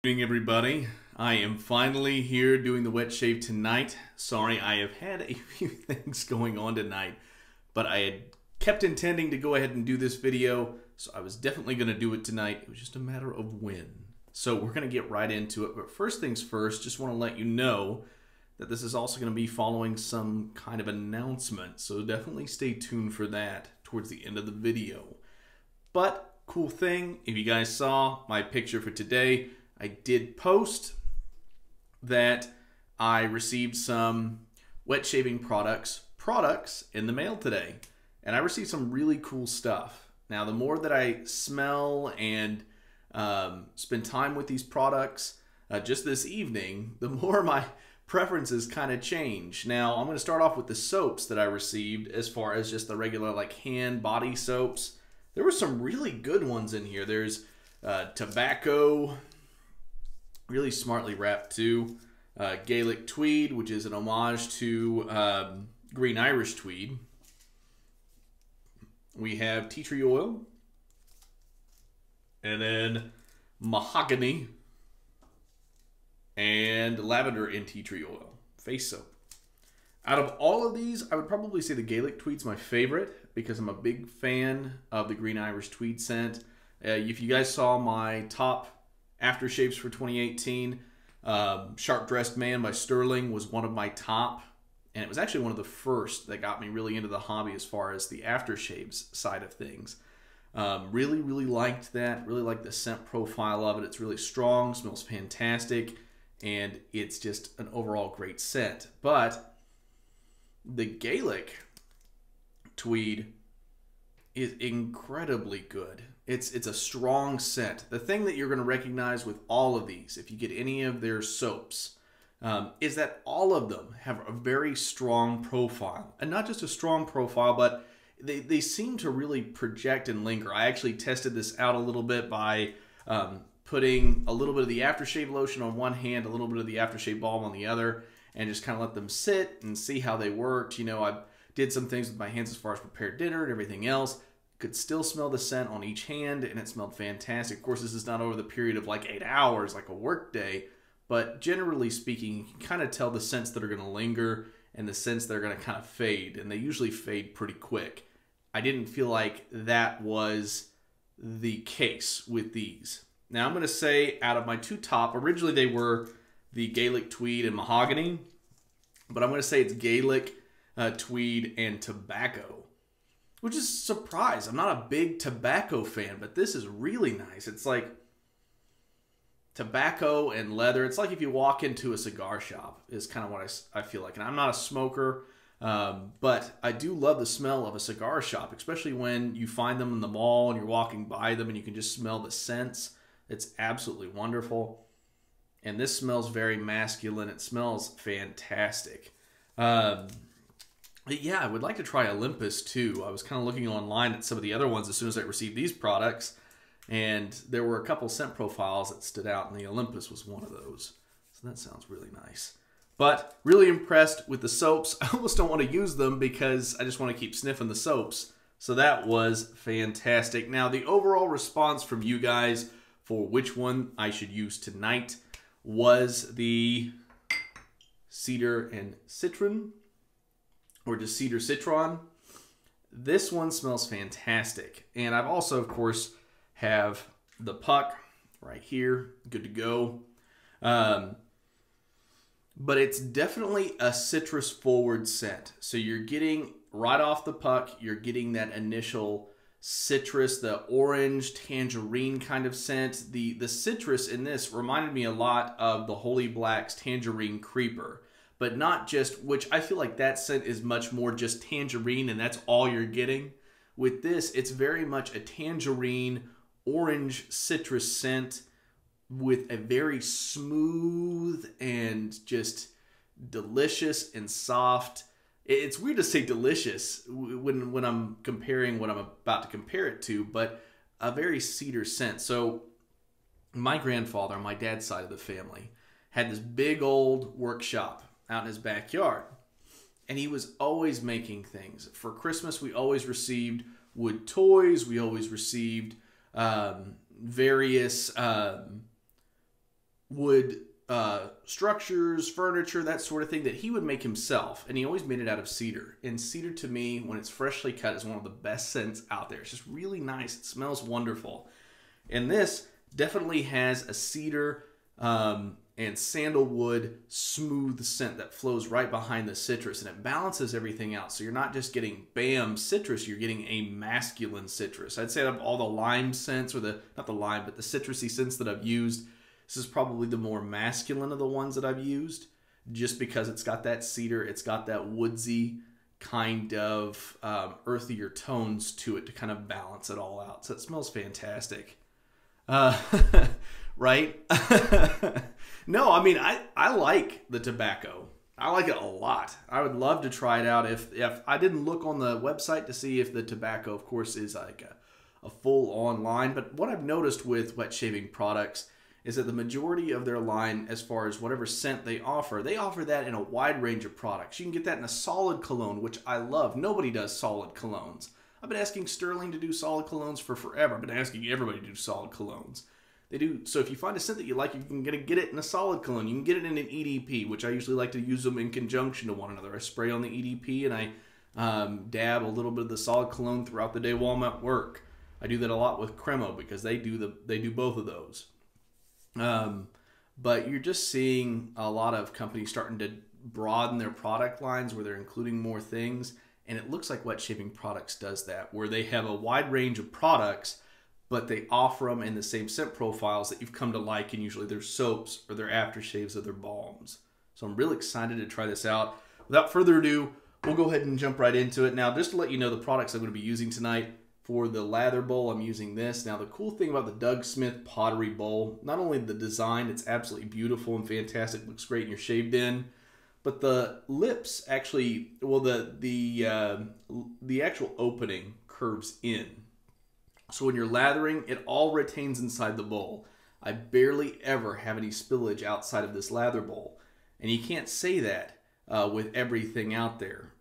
Good evening, everybody. I am finally here doing the wet shave tonight. Sorry, I have had a few things going on tonight, but I had kept intending to go ahead and do this video, so I was definitely going to do it tonight. It was just a matter of when. So we're going to get right into it, but first things first, just want to let you know that this is also going to be following some kind of announcement, so definitely stay tuned for that towards the end of the video. But cool thing, if you guys saw my picture for today, I did post that I received some wet shaving products in the mail today. And I received some really cool stuff. Now, the more that I smell and spend time with these products just this evening, the more my preferences kind of change. Now, I'm going to start off with the soaps that I received as far as just the regular like hand body soaps. There were some really good ones in here. There's tobacco, really smartly wrapped too. Gaelic tweed, which is an homage to green Irish tweed. We have tea tree oil. And then mahogany and lavender and tea tree oil. Face soap. Out of all of these, I would probably say the Gaelic tweed's my favorite because I'm a big fan of the green Irish tweed scent. If you guys saw my top aftershaves for 2018, Sharp Dressed Man by Sterling was one of my top, and it was actually one of the first that got me really into the hobby as far as the aftershaves side of things. Really liked that. Really liked the scent profile of it. It's really strong, smells fantastic, and it's just an overall great scent. But the Gaelic tweed is incredibly good. It's a strong scent. The thing that you're going to recognize with all of these, if you get any of their soaps, is that all of them have a very strong profile. And not just a strong profile, but they seem to really project and linger. I actually tested this out a little bit by putting a little bit of the aftershave lotion on one hand, a little bit of the aftershave balm on the other, and just kind of let them sit and see how they worked. You know, I did some things with my hands as far as prepared dinner and everything else. Could still smell the scent on each hand, and it smelled fantastic. Of course, this is not over the period of like 8 hours, like a work day, but generally speaking, you can kind of tell the scents that are going to linger and the scents that are going to kind of fade, and they usually fade pretty quick. I didn't feel like that was the case with these. Now, I'm going to say out of my two top, originally they were the Gaelic tweed and mahogany, but I'm going to say it's Gaelic tweed and tobacco. Which is a surprise. I'm not a big tobacco fan, but this is really nice. It's like tobacco and leather. It's like if you walk into a cigar shop is kind of what I feel like. And I'm not a smoker, but I do love the smell of a cigar shop, especially when you find them in the mall and you're walking by them and you can just smell the scents. It's absolutely wonderful. And this smells very masculine. It smells fantastic. Yeah, I would like to try Olympus too. I was kind of looking online at some of the other ones as soon as I received these products, and there were a couple scent profiles that stood out, and the Olympus was one of those. So that sounds really nice. But really impressed with the soaps. I almost don't want to use them because I just want to keep sniffing the soaps. So that was fantastic. Now, the overall response from you guys for which one I should use tonight was the Cedar and Citron, or just Cedar Citron. This one smells fantastic. And I've also, of course, have the puck right here, good to go. But it's definitely a citrus forward scent. So you're getting, right off the puck, you're getting that initial citrus, the orange tangerine kind of scent. The citrus in this reminded me a lot of the Holy Black's Tangerine Creeper. But not just, which I feel like that scent is much more just tangerine and that's all you're getting. With this, it's very much a tangerine, orange citrus scent with a very smooth and just delicious and soft. It's weird to say delicious when I'm comparing what I'm about to compare it to, but a very cedar scent. So my grandfather on my dad's side of the family had this big old workshop out in his backyard, and he was always making things. For Christmas, we always received wood toys. We always received various wood structures, furniture, that sort of thing that he would make himself, and he always made it out of cedar. And cedar, to me, when it's freshly cut, is one of the best scents out there. It's just really nice. It smells wonderful. And this definitely has a cedar and sandalwood smooth scent that flows right behind the citrus, and it balances everything out. So you're not just getting bam citrus, you're getting a masculine citrus. I'd say out of all the lime scents, or not the lime, but the citrusy scents that I've used, this is probably the more masculine of the ones that I've used, just because it's got that cedar, it's got that woodsy kind of earthier tones to it to kind of balance it all out. So it smells fantastic. Right? No, I mean, I like the tobacco. I like it a lot. I would love to try it out. If I didn't look on the website to see if the tobacco, of course, is like a full on line. But what I've noticed with wet shaving products is that the majority of their line, as far as whatever scent they offer that in a wide range of products. You can get that in a solid cologne, which I love. Nobody does solid colognes. I've been asking Sterling to do solid colognes for forever. I've been asking everybody to do solid colognes. They do. So if you find a scent that you like, you can get it in a solid cologne. You can get it in an EDP, which I usually like to use them in conjunction to one another. I spray on the EDP and I dab a little bit of the solid cologne throughout the day while I'm at work. I do that a lot with Cremo because they do both of those. But you're just seeing a lot of companies starting to broaden their product lines where they're including more things. And it looks like Wet Shaving Products does that, where they have a wide range of products, but they offer them in the same scent profiles that you've come to like, and usually their soaps or their aftershaves or their balms. So I'm really excited to try this out. Without further ado, we'll go ahead and jump right into it. Now, just to let you know the products I'm going to be using tonight, for the lather bowl, I'm using this. Now, the cool thing about the Doug Smith pottery bowl, not only the design, it's absolutely beautiful and fantastic, looks great in your shaved in, but the lips actually, well, the actual opening curves in. So when you're lathering, it all retains inside the bowl. I barely ever have any spillage outside of this lather bowl. And you can't say that with everything out there.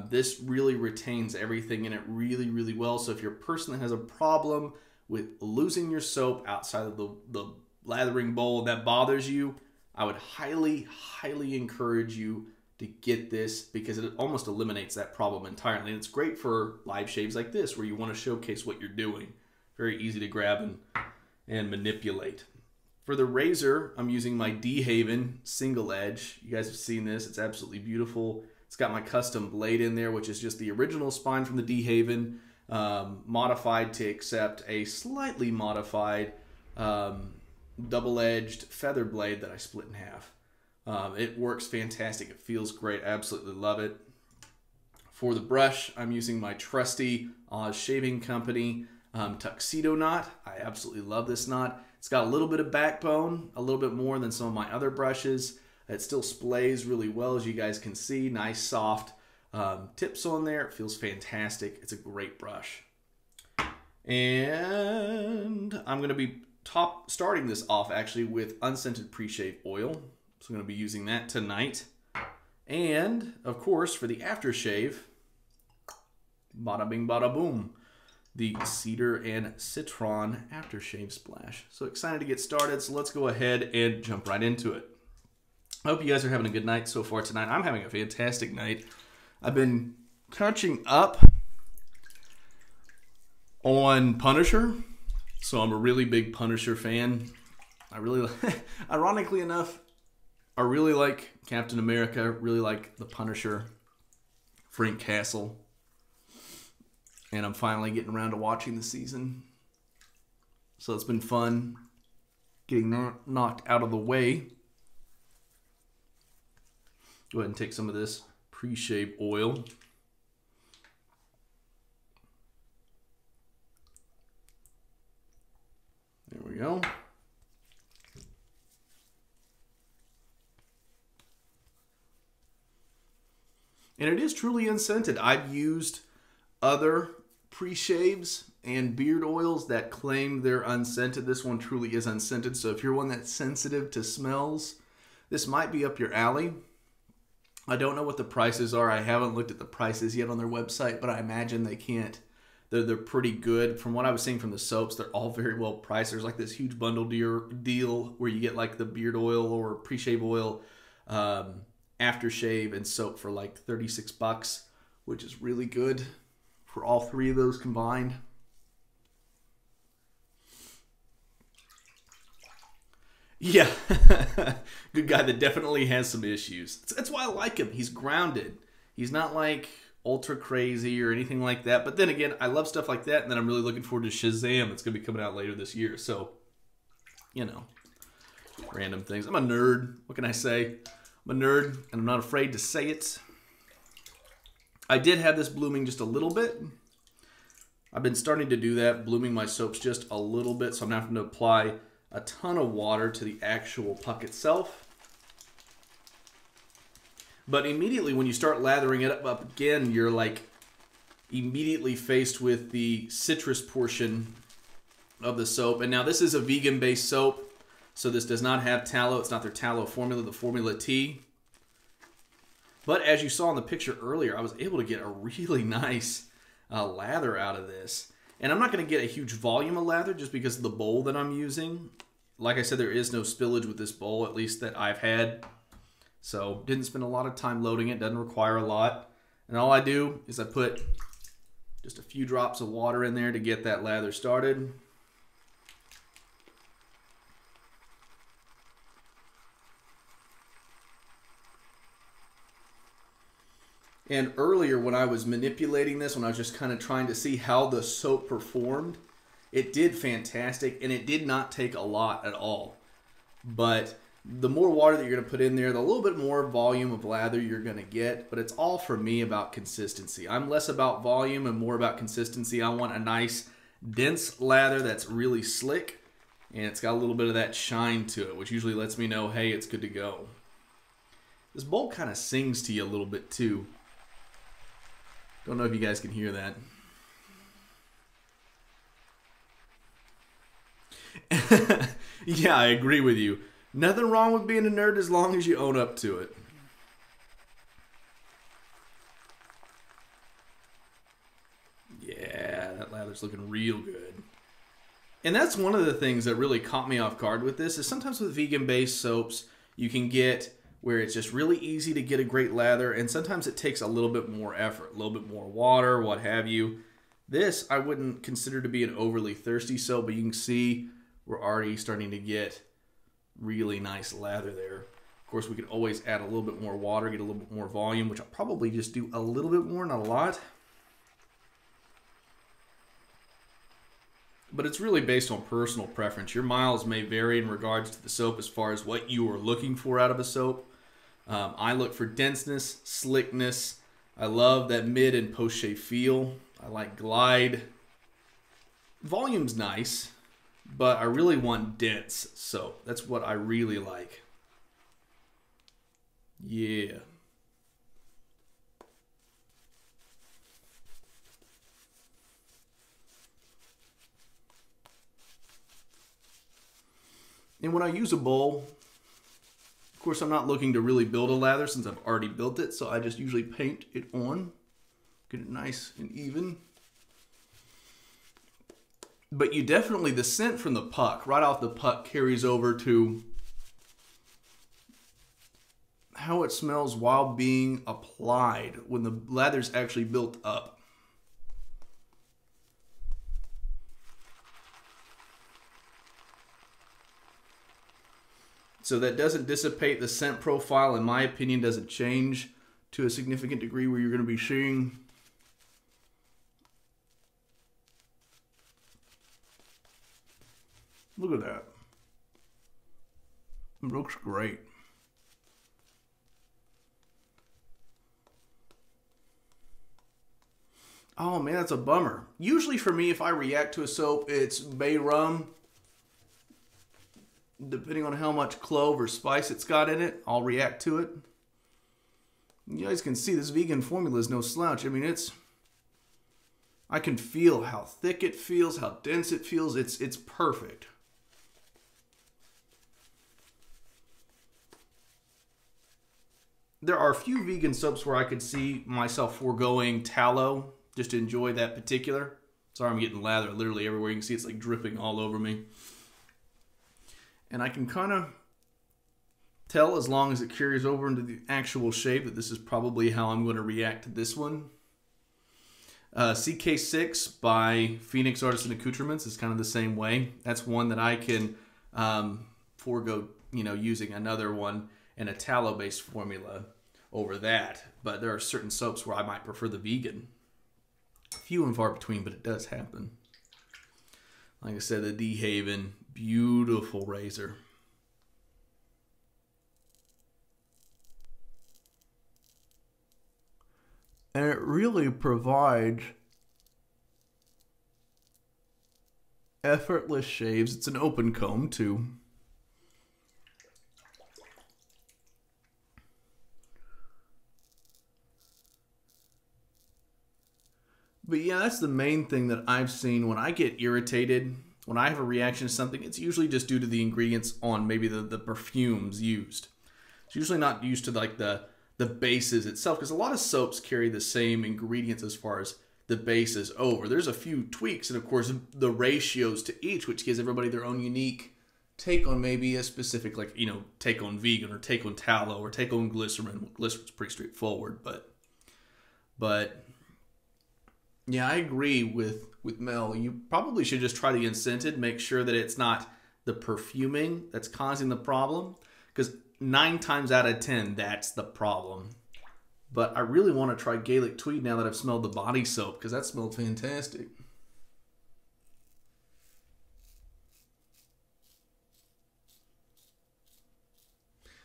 This really retains everything in it really, really well. So if you're a person that has a problem with losing your soap outside of the lathering bowl that bothers you, I would highly, highly encourage you to get this because it almost eliminates that problem entirely. And it's great for live shaves like this where you want to showcase what you're doing. Very easy to grab and manipulate. For the razor, I'm using my D-Haven single edge. You guys have seen this. It's absolutely beautiful. It's got my custom blade in there, which is just the original spine from the D-Haven, modified to accept a slightly modified double-edged feather blade that I split in half. It works fantastic. It feels great. I absolutely love it. For the brush, I'm using my trusty Oz Shaving Company tuxedo knot. I absolutely love this knot. It's got a little bit of backbone, a little bit more than some of my other brushes. It still splays really well, as you guys can see. Nice, soft tips on there. It feels fantastic. It's a great brush. And I'm going to be starting this off actually with unscented pre-shave oil. So I'm going to be using that tonight. And, of course, for the aftershave, bada bing, bada boom, the Cedar and Citron aftershave splash. So excited to get started, so let's go ahead and jump right into it. I hope you guys are having a good night so far tonight. I'm having a fantastic night. I've been catching up on Punisher, so I'm a really big Punisher fan. I really, ironically enough, I really like Captain America, really like the Punisher, Frank Castle. And I'm finally getting around to watching the season. So it's been fun getting knocked out of the way. Go ahead and take some of this pre-shave oil. There we go. And it is truly unscented. I've used other pre-shaves and beard oils that claim they're unscented. This one truly is unscented. So if you're one that's sensitive to smells, this might be up your alley. I don't know what the prices are. I haven't looked at the prices yet on their website, but I imagine they they're pretty good. From what I was seeing from the soaps, they're all very well priced. There's like this huge bundle deal where you get like the beard oil or pre-shave oil, aftershave, and soap for like 36 bucks, which is really good for all three of those combined. Yeah, good guy that definitely has some issues. That's why I like him. He's grounded. He's not like ultra crazy or anything like that. But then again, I love stuff like that, and then I'm really looking forward to Shazam. That's going to be coming out later this year. So, you know, random things. I'm a nerd. What can I say? I'm a nerd, and I'm not afraid to say it. I did have this blooming just a little bit. I've been starting to do that, blooming my soaps just a little bit, so I'm not having to apply a ton of water to the actual puck itself. But immediately when you start lathering it up again, you're like immediately faced with the citrus portion of the soap. And now this is a vegan-based soap, so this does not have tallow. It's not their tallow formula, the Formula T. But as you saw in the picture earlier, I was able to get a really nice lather out of this. And I'm not going to get a huge volume of lather just because of the bowl that I'm using. Like I said, there is no spillage with this bowl, at least that I've had. So didn't spend a lot of time loading it. Doesn't require a lot. And all I do is I put just a few drops of water in there to get that lather started. And earlier when I was manipulating this, when I was just kind of trying to see how the soap performed, it did fantastic, and it did not take a lot at all. But the more water that you're going to put in there, the little bit more volume of lather you're going to get. But it's all for me about consistency. I'm less about volume and more about consistency. I want a nice, dense lather that's really slick, and it's got a little bit of that shine to it, which usually lets me know, hey, it's good to go. This bowl kind of sings to you a little bit too. Don't know if you guys can hear that. Yeah, I agree with you. Nothing wrong with being a nerd as long as you own up to it. Yeah, that lather's looking real good. And that's one of the things that really caught me off guard with this, is sometimes with vegan-based soaps, you can get where it's just really easy to get a great lather, and sometimes it takes a little bit more effort, a little bit more water, what have you. This I wouldn't consider to be an overly thirsty soap, but you can see we're already starting to get really nice lather there. Of course, we could always add a little bit more water, get a little bit more volume, which I'll probably just do a little bit more, not a lot. But it's really based on personal preference. Your miles may vary in regards to the soap as far as what you are looking for out of a soap. I look for denseness, slickness. I love that mid and post-shave feel. I like glide. Volume's nice, but I really want dense soap. That's what I really like. Yeah. And when I use a bowl, of course, I'm not looking to really build a lather since I've already built it, so I just usually paint it on, get it nice and even. But you definitely, the scent from the puck, right off the puck, carries over to how it smells while being applied when the lather's actually built up. So that doesn't dissipate the scent profile, in my opinion, doesn't change to a significant degree where you're going to be seeing look at that. It looks great. Oh man, that's a bummer. Usually for me, if I react to a soap, it's bay rum. Depending on how much clove or spice it's got in it, I'll react to it. You guys can see this vegan formula is no slouch. I mean, I can feel how thick it feels, how dense it feels. It's perfect. There are a few vegan soaps where I could see myself foregoing tallow just to enjoy that particular. Sorry, I'm getting lather literally everywhere. You can see it's like dripping all over me. And I can kind of tell, as long as it carries over into the actual shave, that this is probably how I'm going to react to this one. CK6 by Phoenix Artisan Accoutrements is kind of the same way. That's one that I can forego, using another one and a tallow-based formula over that. But there are certain soaps where I might prefer the vegan. Few and far between, but it does happen. Like I said, the De Haven, beautiful razor. And it really provides effortless shaves. It's an open comb too. But yeah, that's the main thing that I've seen when I get irritated, when I have a reaction to something. It's usually just due to the ingredients on maybe the perfumes used. It's usually not used to like the bases itself, because a lot of soaps carry the same ingredients as far as the bases over. There's a few tweaks, and of course the ratios to each, which gives everybody their own unique take on maybe a specific, like, take on vegan or take on tallow or take on glycerin. Glycerin's pretty straightforward, but yeah, I agree with Mel. You probably should just try the unscented. Make sure that it's not the perfuming that's causing the problem, because 9 times out of 10, that's the problem. But I really want to try Gaelic Tweed now that I've smelled the body soap, because that smelled fantastic.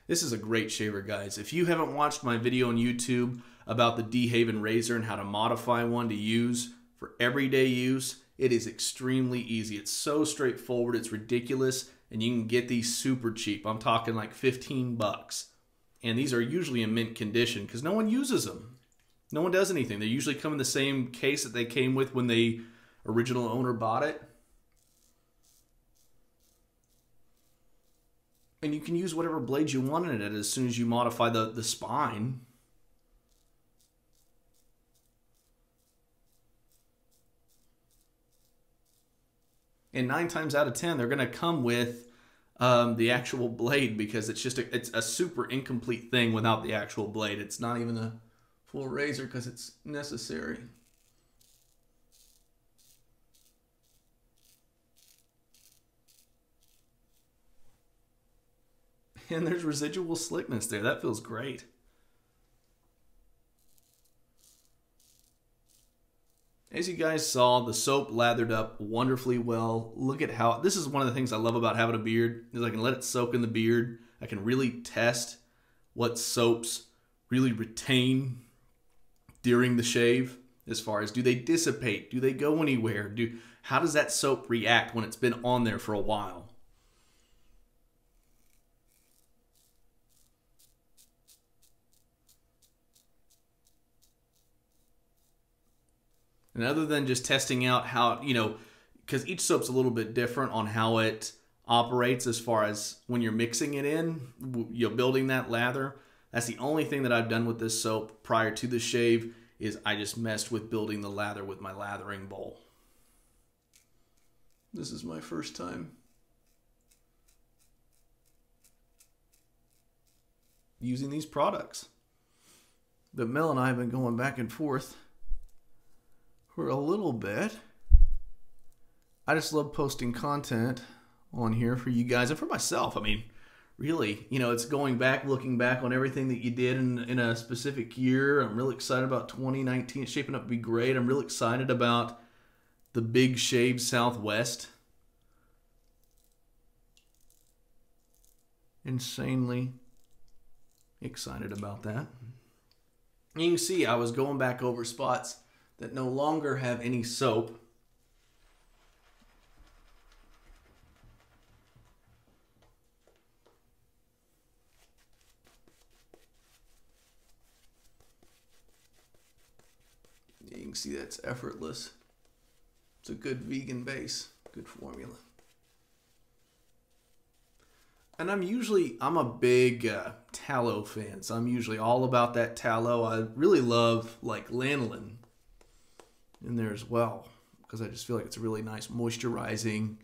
This is a great shaver, guys. If you haven't watched my video on YouTube about the De Haven razor and how to modify one to use for everyday use, it is extremely easy. It's so straightforward, it's ridiculous, and you can get these super cheap. I'm talking like 15 bucks. And these are usually in mint condition because no one uses them. No one does anything. They usually come in the same case that they came with when the original owner bought it. And you can use whatever blades you want in it as soon as you modify the spine. And 9 times out of 10, they're going to come with the actual blade, because it's just it's a super incomplete thing without the actual blade. It's not even a full razor because it's necessary. And there's residual slickness there. That feels great. As you guys saw, the soap lathered up wonderfully well. Look at how, this is one of the things I love about having a beard, is I can let it soak in the beard. I can really test what soaps really retain during the shave, as far as, do they dissipate? Do they go anywhere? How does that soap react when it's been on there for a while? And other than just testing out how, because each soap's a little bit different on how it operates as far as when you're mixing it in, building that lather. That's the only thing that I've done with this soap prior to the shave, is I just messed with building the lather with my lathering bowl. This is my first time using these products. But Mel and I have been going back and forth for a little bit. I just love posting content on here for you guys and for myself. I mean, really, it's going back, looking back on everything that you did in a specific year. I'm really excited about 2019. It's shaping up to be great. I'm really excited about the big shave Southwest. Insanely excited about that. You can see I was going back over spots that no longer have any soap. You can see that's effortless. It's a good vegan base, good formula. And I'm a big tallow fan, so I'm usually all about that tallow. I really love like lanolin in there as well. because I just feel like it's a really nice moisturizing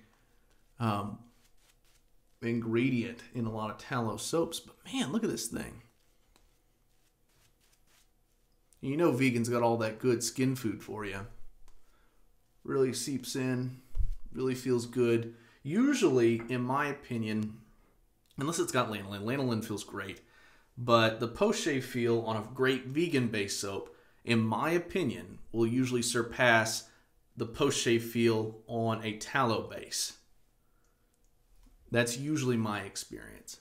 ingredient in a lot of tallow soaps. But man, look at this thing. You know vegan's got all that good skin food for you. Really seeps in, really feels good. Usually, in my opinion, unless it's got lanolin, lanolin feels great. But the post-shave feel on a great vegan-based soap, in my opinion, will usually surpass the post-shave feel on a tallow base. That's usually my experience.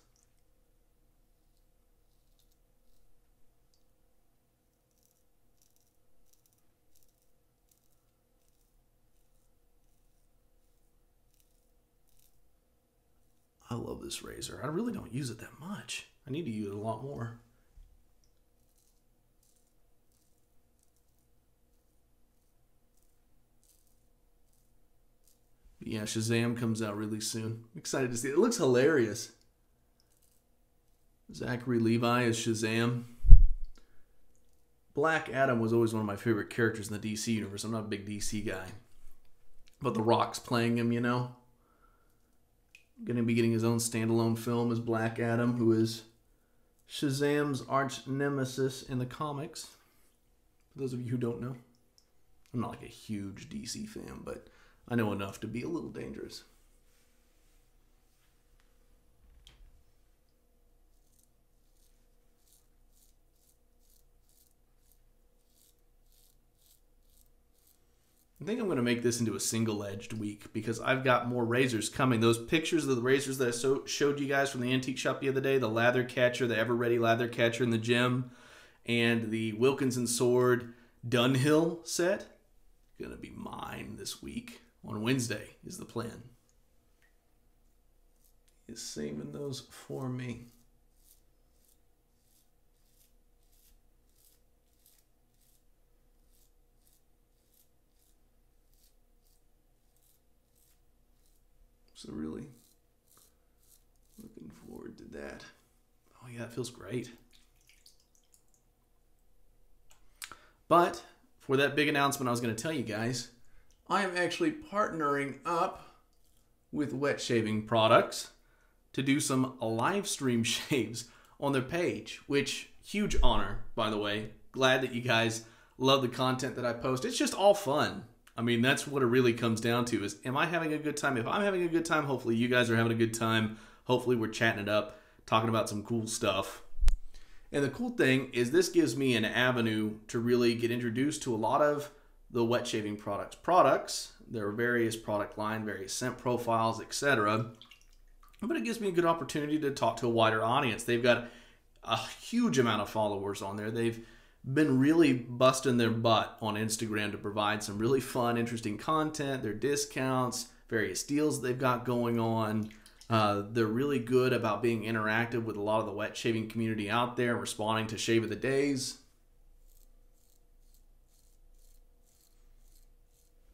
I love this razor. I really don't use it that much. I need to use it a lot more. Yeah, Shazam comes out really soon. I'm excited to see it. It looks hilarious. Zachary Levi as Shazam. Black Adam was always one of my favorite characters in the DC universe. I'm not a big DC guy. But The Rock's playing him, you know. Going to be getting his own standalone film as Black Adam, who is Shazam's arch nemesis in the comics. For those of you who don't know. I'm not like a huge DC fan, but I know enough to be a little dangerous. I think I'm going to make this into a single-edged week because I've got more razors coming. Those pictures of the razors that I showed you guys from the antique shop the other day, the lather catcher, the ever-ready lather catcher in the gym, and the Wilkinson Sword Dunhill set, going to be mine this week. On Wednesday is the plan. He's saving those for me. So really looking forward to that. Oh yeah, it feels great. But for that big announcement I was going to tell you guys, I am actually partnering up with Wet Shaving Products to do some live stream shaves on their page, which huge honor, by the way. Glad that you guys love the content that I post. It's just all fun. I mean, that's what it really comes down to is, am I having a good time? If I'm having a good time, hopefully you guys are having a good time. Hopefully we're chatting it up, talking about some cool stuff. And the cool thing is this gives me an avenue to really get introduced to a lot of the Wet Shaving Products. There are various product line, various scent profiles, etc. But it gives me a good opportunity to talk to a wider audience. They've got a huge amount of followers on there. They've been really busting their butt on Instagram to provide some really fun, interesting content, their discounts, various deals they've got going on. They're really good about being interactive with a lot of the wet shaving community out there and responding to Shave of the Days.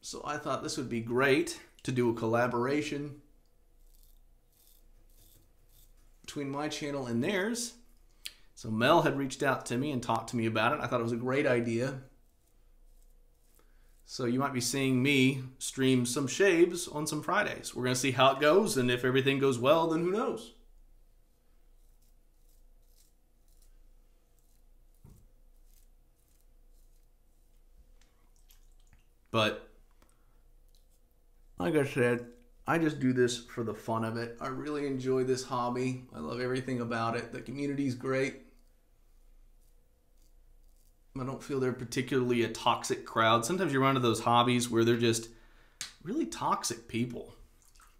So I thought this would be great to do a collaboration between my channel and theirs. So Mel had reached out to me and talked to me about it. I thought it was a great idea. So you might be seeing me stream some shaves on some Fridays. We're going to see how it goes, and if everything goes well, then who knows? But like I said, I just do this for the fun of it. I really enjoy this hobby. I love everything about it. The community's great. I don't feel they're particularly a toxic crowd. Sometimes you run into those hobbies where they're just really toxic people.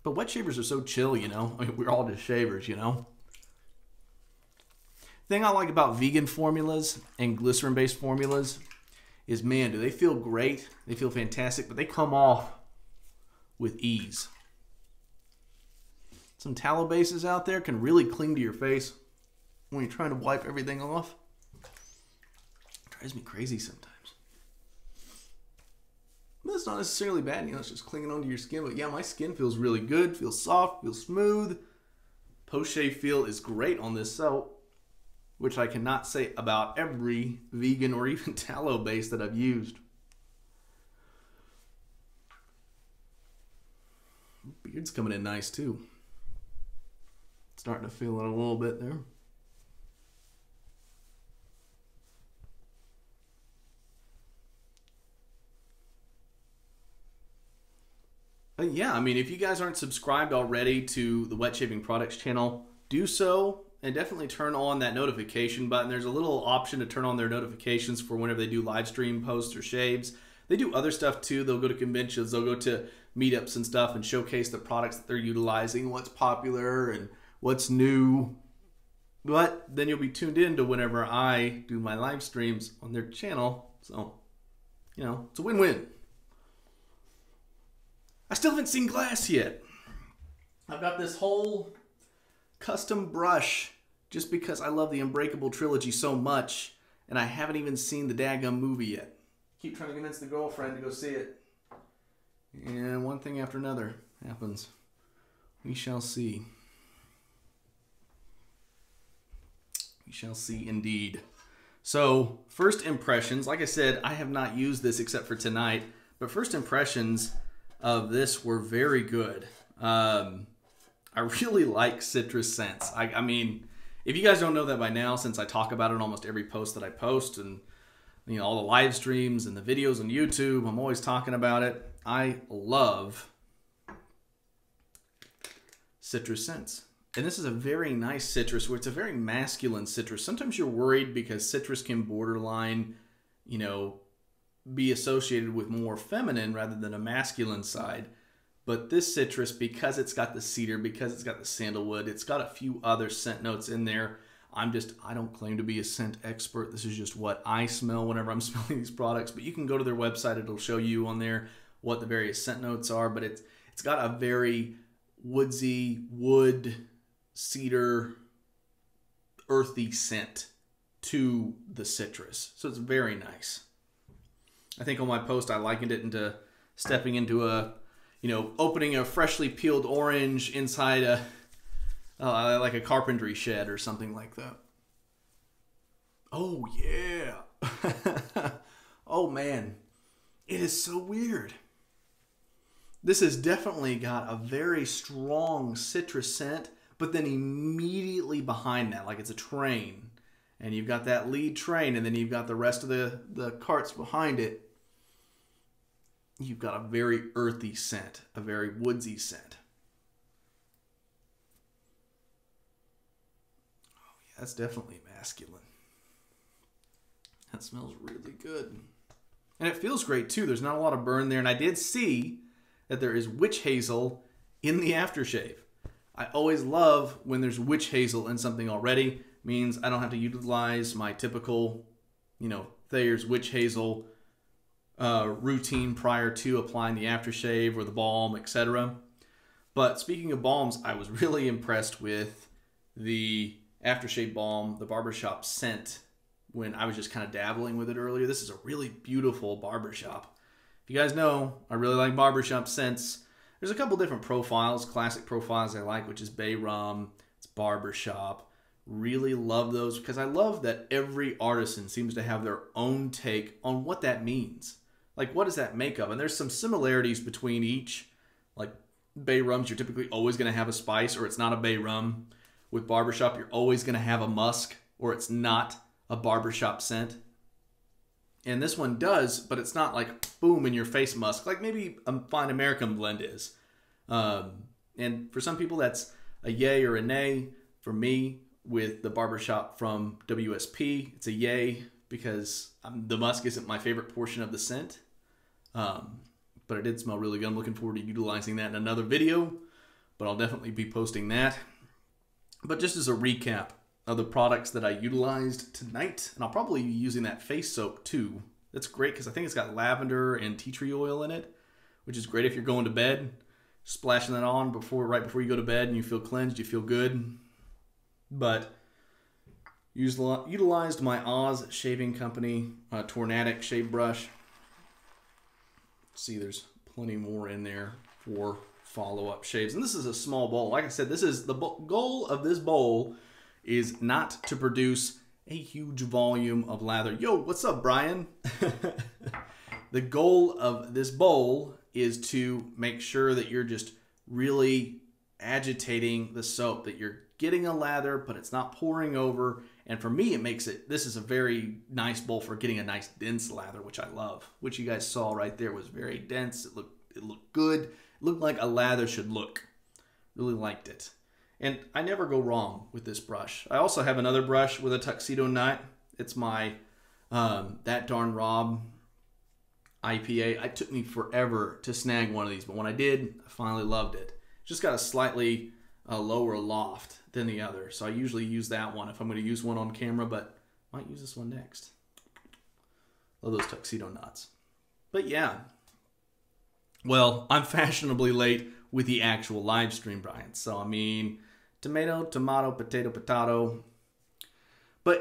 But wet shavers are so chill, you know? I mean, we're all just shavers, you know? The thing I like about vegan formulas and glycerin-based formulas is, man, do they feel great. They feel fantastic, but they come off with ease. Some tallow bases out there can really cling to your face when you're trying to wipe everything off. Drives me crazy sometimes. But it's not necessarily bad, you know, it's just clinging onto your skin. But yeah, my skin feels really good, feels soft, feels smooth. Post-shave feel is great on this soap, which I cannot say about every vegan or even tallow base that I've used. Beard's coming in nice too. Starting to feel it a little bit there. But yeah, I mean, if you guys aren't subscribed already to the Wet Shaving Products channel, do so, and definitely turn on that notification button. There's a little option to turn on their notifications for whenever they do live stream posts or shaves. They do other stuff too. They'll go to conventions, they'll go to meetups and stuff and showcase the products that they're utilizing, what's popular and what's new. But then you'll be tuned in to whenever I do my live streams on their channel. So, you know, it's a win-win. I still haven't seen glass yet. I've got this whole custom brush just because I love the Unbreakable trilogy so much, and I haven't even seen the daggum movie yet. Keep trying to convince the girlfriend to go see it. And one thing after another happens. We shall see. We shall see indeed. So, first impressions. Like I said, I have not used this except for tonight, but first impressions of this were very good. I really like citrus scents. I mean, if you guys don't know that by now, since I talk about it in almost every post that I post, and you know, all the live streams and the videos on YouTube, I'm always talking about it. I love citrus scents. And this is a very nice citrus, where it's a very masculine citrus. Sometimes you're worried because citrus can borderline, you know, be associated with more feminine rather than a masculine side. But this citrus, because it's got the cedar, because it's got the sandalwood, it's got a few other scent notes in there. I don't claim to be a scent expert. This is just what I smell whenever I'm smelling these products. But you can go to their website. It'll show you on there what the various scent notes are. But it's got a very woodsy, wood, cedar, earthy scent to the citrus. So it's very nice. I think on my post I likened it into stepping into a, you know, opening a freshly peeled orange inside a like a carpentry shed or something like that. Oh yeah. Oh man, it is so weird. This has definitely got a very strong citrus scent, but then immediately behind that, like it's a train, and you've got that lead train, and then you've got the rest of the carts behind it. You've got a very earthy scent, a very woodsy scent. Oh yeah, that's definitely masculine. That smells really good. And it feels great too. There's not a lot of burn there. And I did see that there is witch hazel in the aftershave. I always love when there's witch hazel in something already. Means I don't have to utilize my typical, you know, Thayer's witch hazel routine prior to applying the aftershave or the balm, etc. But speaking of balms, I was really impressed with the aftershave balm, the barbershop scent, when I was just kind of dabbling with it earlier. This is a really beautiful barbershop. If you guys know, I really like barbershop scents. There's a couple different profiles, classic profiles I like, which is Bay Rum, it's barbershop. Really love those because I love that every artisan seems to have their own take on what that means. Like, what does that make of? And there's some similarities between each. Like, Bay Rums, you're typically always going to have a spice, or it's not a Bay Rum. With barbershop, you're always going to have a musk, or it's not a barbershop scent. And this one does, but it's not like boom in your face musk, like maybe a fine American blend is. And for some people, that's a yay or a nay. For me, with the barbershop from WSP, it's a yay because the musk isn't my favorite portion of the scent. But it did smell really good. I'm looking forward to utilizing that in another video, but I'll definitely be posting that. But just as a recap of the products that I utilized tonight, and I'll probably be using that face soap too. That's great because I think it's got lavender and tea tree oil in it, which is great if you're going to bed. Splashing that on right before you go to bed and you feel cleansed, you feel good. But utilized my Oz Shaving Company Tornadic shave brush. See, there's plenty more in there for follow-up shaves. And this is a small bowl. Like I said, this is the goal of this bowl is not to produce a huge volume of lather. Yo, what's up, Brian? The goal of this bowl is to make sure that you're just really agitating the soap, that you're getting a lather, but it's not pouring over. And for me, it makes it, this is a very nice bowl for getting a nice dense lather, which I love, which you guys saw right there was very dense. It looked good. It looked like a lather should look. Really liked it. And I never go wrong with this brush. I also have another brush with a tuxedo nut. It's my That Darn Rob IPA. It took me forever to snag one of these, but when I did, I finally loved it. Just got a slightly lower loft than the other, so I usually use that one if I'm going to use one on camera, but I might use this one next. Love those tuxedo nuts. But yeah, well, I'm fashionably late with the actual live stream, Brian. So I mean, tomato, tomato, potato, potato.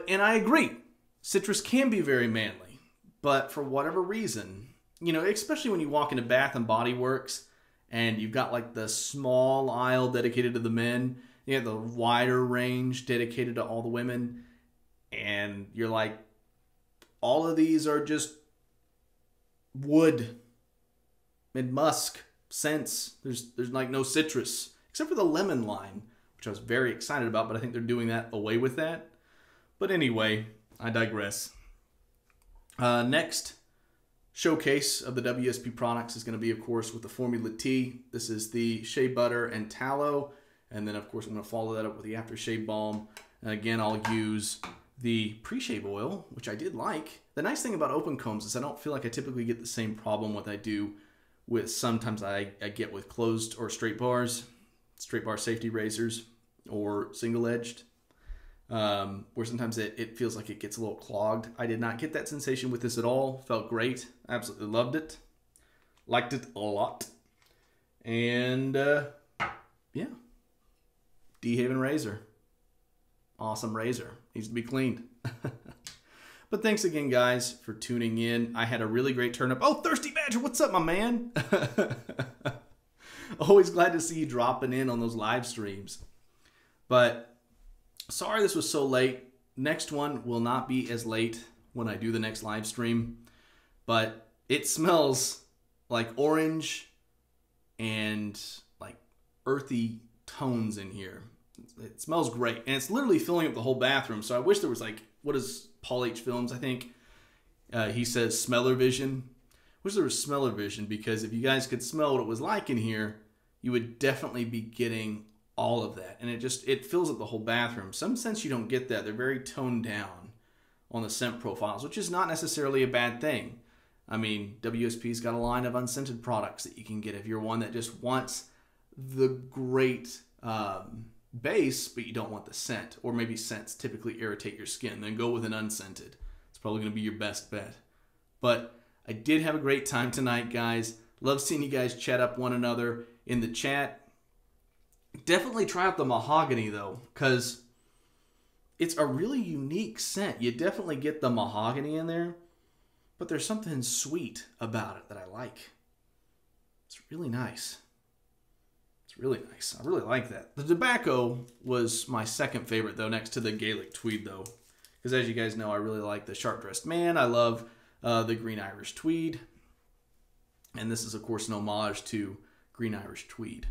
And I agree, citrus can be very manly, but for whatever reason, you know, especially when you walk into Bath and Body Works and you've got like the small aisle dedicated to the men, you have the wider range dedicated to all the women, and you're like, all of these are just wood and musk scents. There's like no citrus, except for the lemon line, which I was very excited about, but I think they're doing that away with that. But anyway, I digress. Next showcase of the WSP products is going to be, of course, with the Formula T. This is the shea butter and tallow. And then, of course, I'm going to follow that up with the aftershave balm. And again, I'll use the pre-shave oil, which I did like. The nice thing about open combs is I don't feel like I typically get the same problem what I do with sometimes I get with closed or straight bar safety razors, or single-edged. Where sometimes it feels like it gets a little clogged. I did not get that sensation with this at all. Felt great. Absolutely loved it. Liked it a lot. And yeah. DeHaven razor. Awesome razor. Needs to be cleaned. But thanks again, guys, for tuning in. I had a really great turn up. Oh, Thirsty Badger, what's up, my man? Always glad to see you dropping in on those live streams. But sorry this was so late. Next one will not be as late when I do the next live stream. But it smells like orange and like earthy tones in here. It smells great. And it's literally filling up the whole bathroom. So I wish there was like, what is Paul H. Films, I think? He says smell-o-vision. Wish there was smell-o-vision, because if you guys could smell what it was like in here, you would definitely be getting all of that. And it fills up the whole bathroom. Some scents you don't get that. They're very toned down on the scent profiles, which is not necessarily a bad thing. I mean, WSP's got a line of unscented products that you can get if you're one that just wants the great base, but you don't want the scent. Or maybe scents typically irritate your skin. Then go with an unscented. It's probably going to be your best bet. But I did have a great time tonight, guys. Love seeing you guys chat up one another in the chat. Definitely try out the mahogany, though, because it's a really unique scent. You definitely get the mahogany in there, but there's something sweet about it that I like. It's really nice. It's really nice. I really like that. The tobacco was my second favorite, though, next to the Gaelic tweed, though, because as you guys know, I really like the Sharp-Dressed Man. I love the Green Irish tweed, and this is, of course, an homage to Green Irish tweed.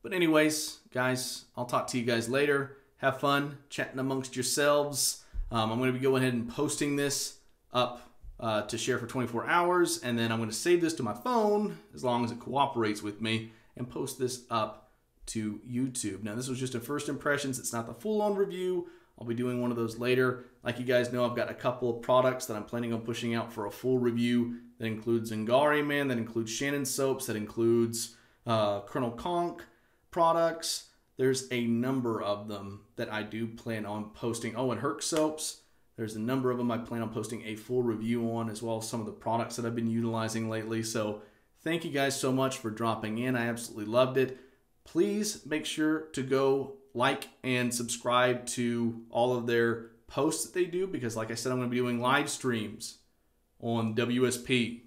But anyways, guys, I'll talk to you guys later. Have fun chatting amongst yourselves. I'm going to be going ahead and posting this up to share for 24 hours, and then I'm going to save this to my phone as long as it cooperates with me and post this up to YouTube. Now, this was just a first impressions. It's not the full-on review. I'll be doing one of those later. Like you guys know, I've got a couple of products that I'm planning on pushing out for a full review. That includes Zingari Man, that includes Shannon Soaps, that includes Colonel Conk products. There's a number of them that I do plan on posting. Oh, and Herc Soaps. There's a number of them I plan on posting a full review on, as well as some of the products that I've been utilizing lately. So thank you guys so much for dropping in. I absolutely loved it. Please make sure to go like and subscribe to all of their posts that they do, because like I said, I'm going to be doing live streams on WSP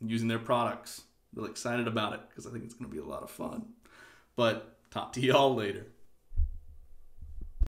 using their products. Really excited about it because I think it's going to be a lot of fun. But talk to y'all later.